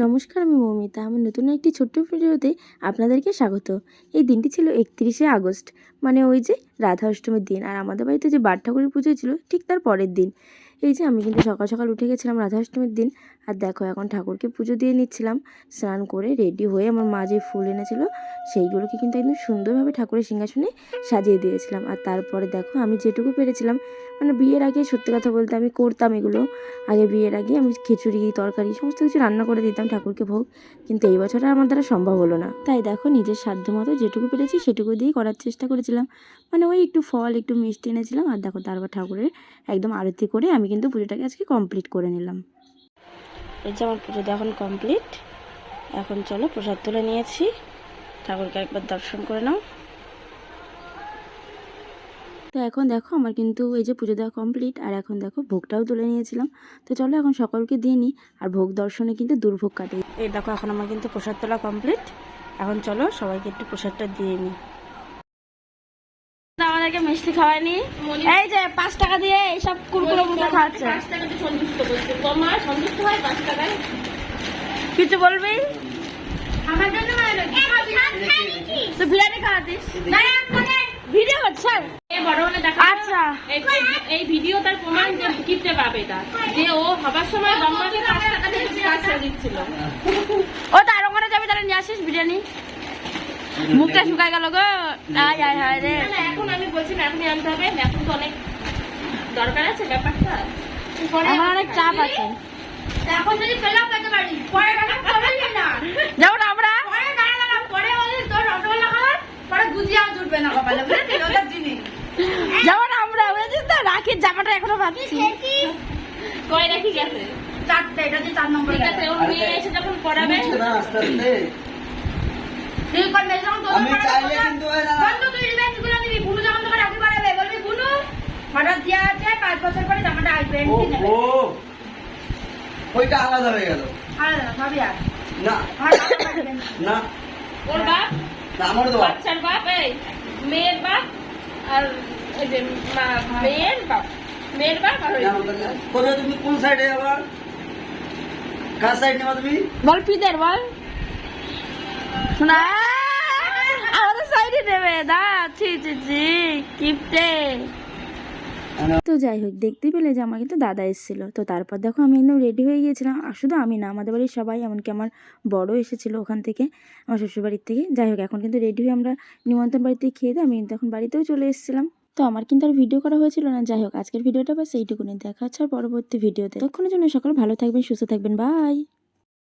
নমস্কার, আমি মৌমিতা। আমার নতুন একটি ছোট্ট ভিডিওতে আপনাদেরকে স্বাগত। এই দিনটি ছিল 31শে আগস্ট, মানে ওই যে রাধা অষ্টমীর দিন। আর আমাদের বাড়িতে যে বাট ঠাকুরের পুজো ছিল ঠিক তার পরের দিন। এই যে আমি কিন্তু সকাল সকাল উঠে গেছিলাম রাধা অষ্টমীর দিন। আর দেখো এখন ঠাকুরকে পুজো দিয়ে নিচ্ছিলাম। স্নান করে রেডি হয়ে আমার মা যে ফুল এনেছিল সেইগুলোকে কিন্তু একদম সুন্দরভাবে ঠাকুরের সিংহাসনে সাজিয়ে দিয়েছিলাম। আর তারপরে দেখো আমি যেটুকু পেরেছিলাম, মানে বিয়ের আগে সত্যি কথা বলতে আমি করতাম এগুলো। আগে বিয়ের আগে আমি খিচুড়ি তরকারি সমস্ত কিছু রান্না করে দিতাম ঠাকুরকে ভোগ, কিন্তু এই বছর আর আমার দ্বারা সম্ভব হলো না। তাই দেখো নিজের সাধ্য মতো যেটুকু পেরেছি সেটুকু দিয়ে করার চেষ্টা করেছিলাম। মানে ওই একটু ফল একটু মিষ্টি এনেছিলাম। আর দেখো তারপর ঠাকুরের একদম আরতি করে আমি কিন্তু পুজোটাকে আজকে কমপ্লিট করে নিলাম। এই যে আমার পুজো এখন কমপ্লিট। এখন চলো প্রসাদ তুলে নিয়েছি, ঠাকুরকে একবার দর্শন করে নাও। তো এখন দেখো আমার কিন্তু এই যে পুজো দেওয়া কমপ্লিট। আর এখন দেখো ভোগটাও তুলে নিয়েছিলাম। তো চলো এখন সকলকে দিয়ে নিই। আর ভোগ দর্শনে কিন্তু দুর্ভোগ কাটে। এই দেখো এখন আমার কিন্তু প্রসাদ তোলা কমপ্লিট। এখন চলো সবাইকে একটু প্রসাদটা দিয়ে নিই। আমাদেরকে মিষ্টি খাওয়ায়নি, এই যে 5 টাকা দিয়ে এইসব কুরকুরে মুখে খাওয়াচ্ছে। 5 টাকা দিয়ে সন্তুষ্ট করছে, তোমার সন্তুষ্ট হয় 5 টাকায়। কিছু বলবি আমার জন্য? তো বিরিয়ানি খাওয়াতিস ভিডিও করছে। আচ্ছা এই ভিডিও তার প্রমাণ কিনতে পাবে, যে ও হবার সময় দম্মাকে 5 টাকা দিয়ে কাজ করে দিচ্ছিল। ও তার ওখানে যাবে, তাহলে নিয়ে আসিস বিরিয়ানি। মুখটা শুকায় গেল গো। আয় আয় হায় রে। এখন আমি বলছি না এখনই আনতে হবে, এখন তো অনেক দরকার আছে ব্যাপারটা, আমার অনেক চাপ আছে। এখন যদি পেলাম পেতে পারি, পরে না যেমন আমরা পরে তোর অটোওয়ালা খাবার পরে গুজিয়াও জুটবে না কপালে, বুঝলি ওটার জিনিস। যেমন আমরা বুঝেছিস তো, রাখির জামাটা এখনো ভাবছি কয় রাখি গেছে 4টে, এটা যে 4 নম্বর গেছে। ও নিয়ে এসে যখন পড়াবে আমি চাইলে কিন্তু বন্ধু তুই রিভেঞ্জ গুলো নিবি। বুনু যখন তোমার রাখি বাড়াবে বলবি বুনু হঠাৎ দিয়া আছে 5 বছর পরে জামাটা আসবে, ও ওইটা আলাদা হয়ে গেল। আলাদা না ভাবি আর না না ওর বাপ না আমার তো বাচ্চার বাপ, এই মেয়ের বাপ আর এই যে মেয়ের বাপ আর কোথায় তুমি কোন সাইডে আবার কার সাইড নেবা তুমি বল পিদের বল শোনা আমাদের সাইডে নেবে দা। ছি ছি ছি কিপটে। তো যাই হোক, দেখতে পেলে যে আমার কিন্তু দাদা এসেছিলো। তো তারপর দেখো আমি একদম রেডি হয়ে গিয়েছিলাম। আর শুধু আমি না, আমাদের বাড়ির সবাই, এমনকি আমার বড় এসেছিলো ওখান থেকে, আমার শ্বশুরবাড়ির থেকে। যাই হোক এখন কিন্তু রেডি হয়ে আমরা নিমন্ত্রণ বাড়িতে খেয়ে দিয়ে আমি কিন্তু এখন বাড়িতেও চলে এসেছিলাম। তো আমার কিন্তু আর ভিডিও করা হয়েছিল না। যাই হোক আজকের ভিডিওটা বাস এইটুকুনি। দেখা হচ্ছে আর পরবর্তী ভিডিওতে। ততক্ষণের জন্য সকলে ভালো থাকবেন, সুস্থ থাকবেন, বাই।